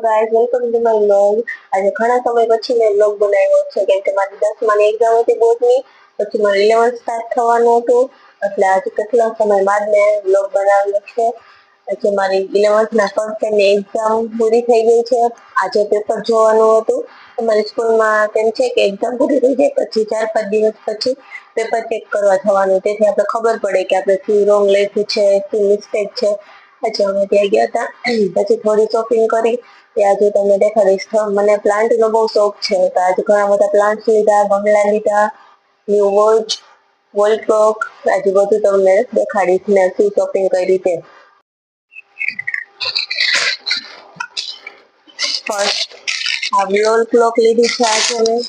Guys, welcome to my vlog. આજે ઘણા સમય પછી મેં વ્લોગ બનાવ્યો છે કેમ કે મારી 10માની એક્ઝામ હતી બોર્ડની, પછી મારું 11th સ્ટાર્ટ થવાનું હતું, એટલે આજે કેટલા સમય બાદ મેં વ્લોગ બનાવ્યો છે. આજે મારી 11th ફર્સ્ટ સેમની એક્ઝામ પૂરી થઈ ગઈ છે. આજે પેપર જોવાનું હતું. અમારી સ્કૂલમાં તેમ છે કે એક્ઝામ પૂરી થઈ જાય પછી 4-5 દિવસ પછી પેપર ચેક કરવા જવાનું, તેથી આપણે ખબર પડે કે આપણે શું રોંગ લખ્યું છે, શું મિસ્ટેક છે. આજે અમે ત્યાં ગયા હતા, પછી થોડી શોપિંગ કરી. આજે તમને દેખાડીશ. મને પ્લાન્ટનો બહુ શોખ છે, તો આજે ઘણા બધા પ્લાન્ટ લીધા, ગમલા લીધા, ન્યૂ વોલ ક્લોક. આજે બધું તમને દેખાડીશ ને શું શોપિંગ કરી તે. ફર્સ્ટ આ વોલ ક્લોક લીધી છે આજે મેં.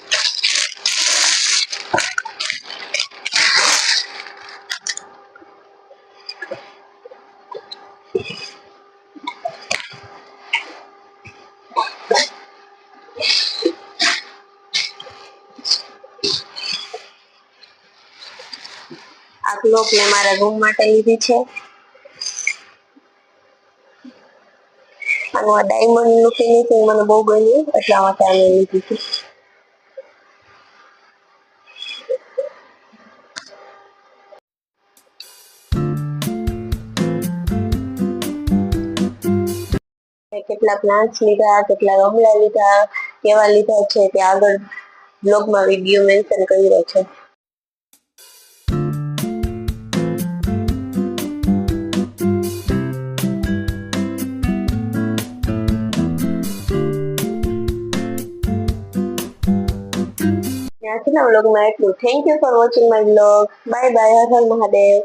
આ ક્લોક મેં મારા રૂમ માટે લીધી છે. આનું આ ડાયમંડનું ફિનિશિંગ મને બહુ ગમ્યું, એટલા માટે આ મેં લીધી છે. કેટલા પ્લાન્ટ્સ લીધા, કેટલા ગમલા લીધા, કેવા લીધા છે તે આગળ બ્લોગમાં વિડીયો મેન્શન કર્યો છે. આજના વ્લોગમાં એટલું. Thank you for watching my vlog. Bye bye. Har Har Mahadev.